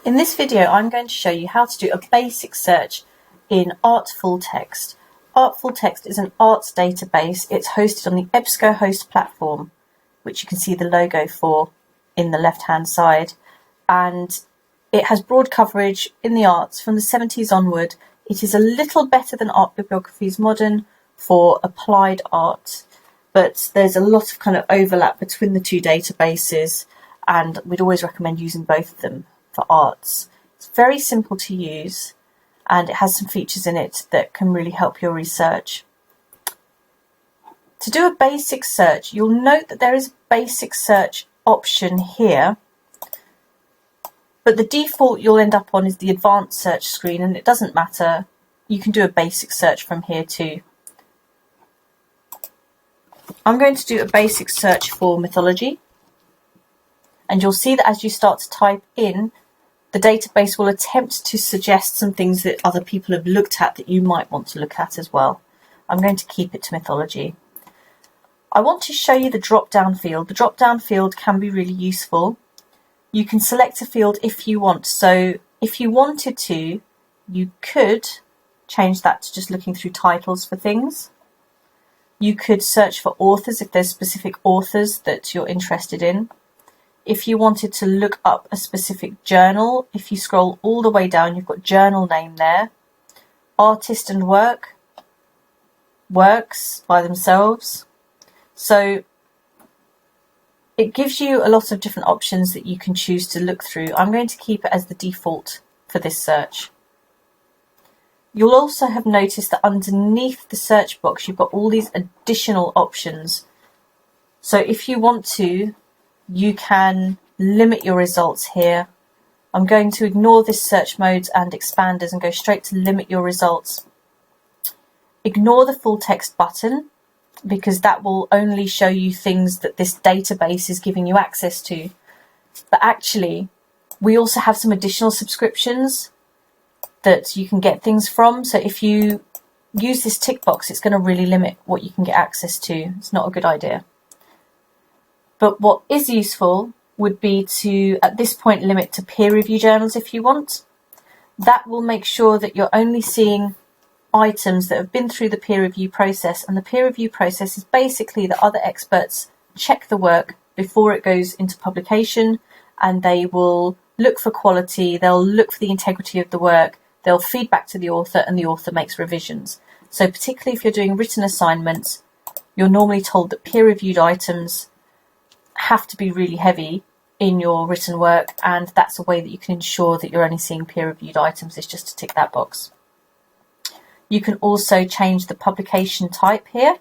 In this video, I'm going to show you how to do a basic search in Artful Text. Artful Text is an arts database. It's hosted on the EBSCOhost platform, which you can see the logo for in the left-hand side. And it has broad coverage in the arts from the 70s onward. It is a little better than Art Bibliographies Modern for applied art, but there's a lot of kind of overlap between the two databases, and we'd always recommend using both of them for arts. It's very simple to use, and it has some features in it that can really help your research. To do a basic search, you'll note that there is a basic search option here, but the default you'll end up on is the advanced search screen, and it doesn't matter. You can do a basic search from here too. I'm going to do a basic search for mythology, and you'll see that as you start to type in, the database will attempt to suggest some things that other people have looked at that you might want to look at as well. I'm going to keep it to mythology. I want to show you the drop-down field. The drop-down field can be really useful. You can select a field if you want. So if you wanted to, you could change that to just looking through titles for things. You could search for authors if there's specific authors that you're interested in. If you wanted to look up a specific journal, if you scroll all the way down, you've got journal name there. Artist and work, works by themselves. So it gives you a lot of different options that you can choose to look through. I'm going to keep it as the default for this search. You'll also have noticed that underneath the search box, you've got all these additional options. So if you want to, you can limit your results here. I'm going to ignore this search modes and expanders and go straight to limit your results. Ignore the full text button, because that will only show you things that this database is giving you access to. But actually, we also have some additional subscriptions that you can get things from. So if you use this tick box, it's going to really limit what you can get access to. It's not a good idea. But what is useful would be to, at this point, limit to peer review journals if you want. That will make sure that you're only seeing items that have been through the peer review process. And the peer review process is basically that other experts check the work before it goes into publication, and they will look for quality, they'll look for the integrity of the work, they'll feed back to the author, and the author makes revisions. So particularly if you're doing written assignments, you're normally told that peer-reviewed items have to be really heavy in your written work, and that's a way that you can ensure that you're only seeing peer-reviewed items, is just to tick that box. You can also change the publication type here.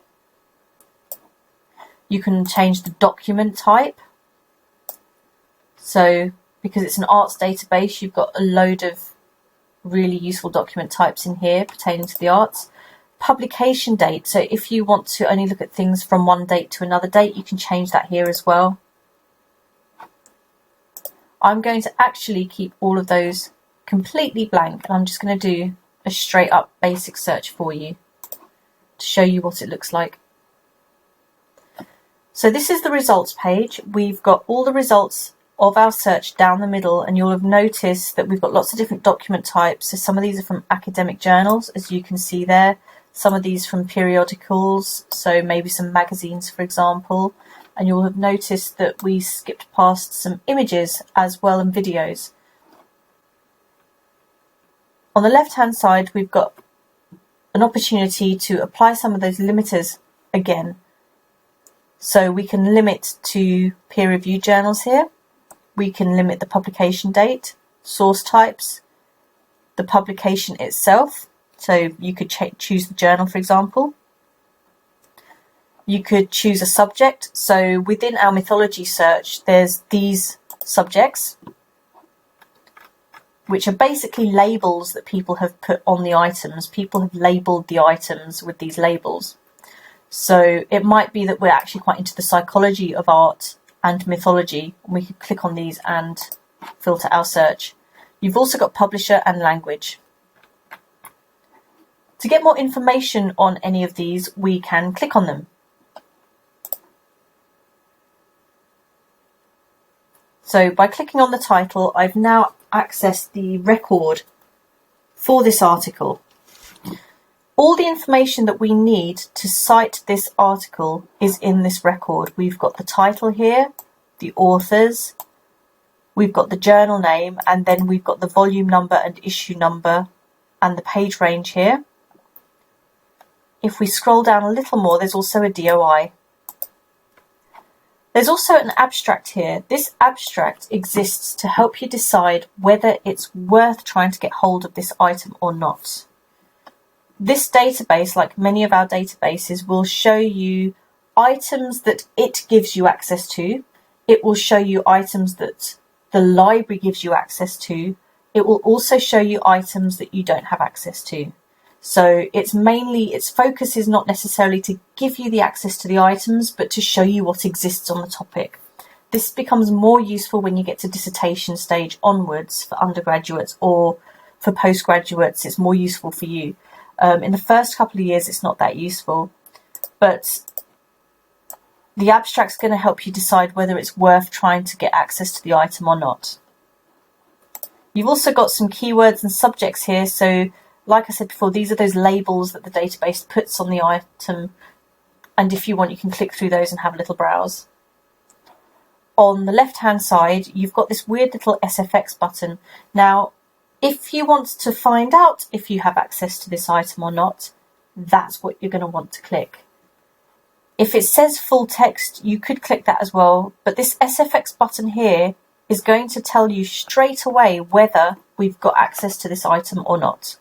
You can change the document type. So because it's an arts database, you've got a load of really useful document types in here pertaining to the arts. Publication date, so if you want to only look at things from one date to another date, you can change that here as well. I'm going to actually keep all of those completely blank, and I'm just going to do a straight up basic search for you to show you what it looks like. So this is the results page. We've got all the results of our search down the middle, and you'll have noticed that we've got lots of different document types. So some of these are from academic journals, as you can see there. Some of these from periodicals, so maybe some magazines, for example. And you'll have noticed that we skipped past some images as well, and videos. On the left-hand side, we've got an opportunity to apply some of those limiters again. So we can limit to peer-reviewed journals here. We can limit the publication date, source types, the publication itself. So you could choose the journal, for example. You could choose a subject. So within our mythology search, there's these subjects, which are basically labels that people have put on the items. People have labelled the items with these labels. So it might be that we're actually quite into the psychology of art and mythology, and we could click on these and filter our search. You've also got publisher and language. To get more information on any of these, we can click on them. So by clicking on the title, I've now access the record for this article. All the information that we need to cite this article is in this record. We've got the title here, the authors, we've got the journal name, and then we've got the volume number and issue number and the page range here. If we scroll down a little more, there's also a DOI. There's also an abstract here. This abstract exists to help you decide whether it's worth trying to get hold of this item or not. This database, like many of our databases, will show you items that it gives you access to. It will show you items that the library gives you access to. It will also show you items that you don't have access to. So its focus is not necessarily to give you the access to the items, but to show you what exists on the topic. This becomes more useful when you get to dissertation stage onwards for undergraduates, or for postgraduates, it's more useful for you. In the first couple of years, it's not that useful, but the abstract's going to help you decide whether it's worth trying to get access to the item or not. You've also got some keywords and subjects here. So like I said before, these are those labels that the database puts on the item. And if you want, you can click through those and have a little browse. On the left-hand side, you've got this weird little SFX button. Now, if you want to find out if you have access to this item or not, that's what you're going to want to click. If it says full text, you could click that as well, but this SFX button here is going to tell you straight away whether we've got access to this item or not.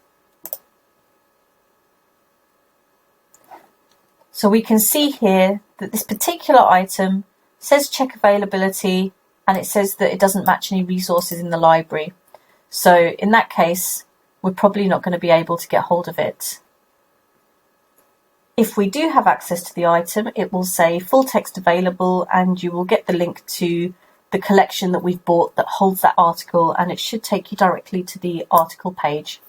So we can see here that this particular item says check availability, and it says that it doesn't match any resources in the library. So in that case, we're probably not going to be able to get hold of it. If we do have access to the item, it will say full text available, and you will get the link to the collection that we've bought that holds that article, and it should take you directly to the article page.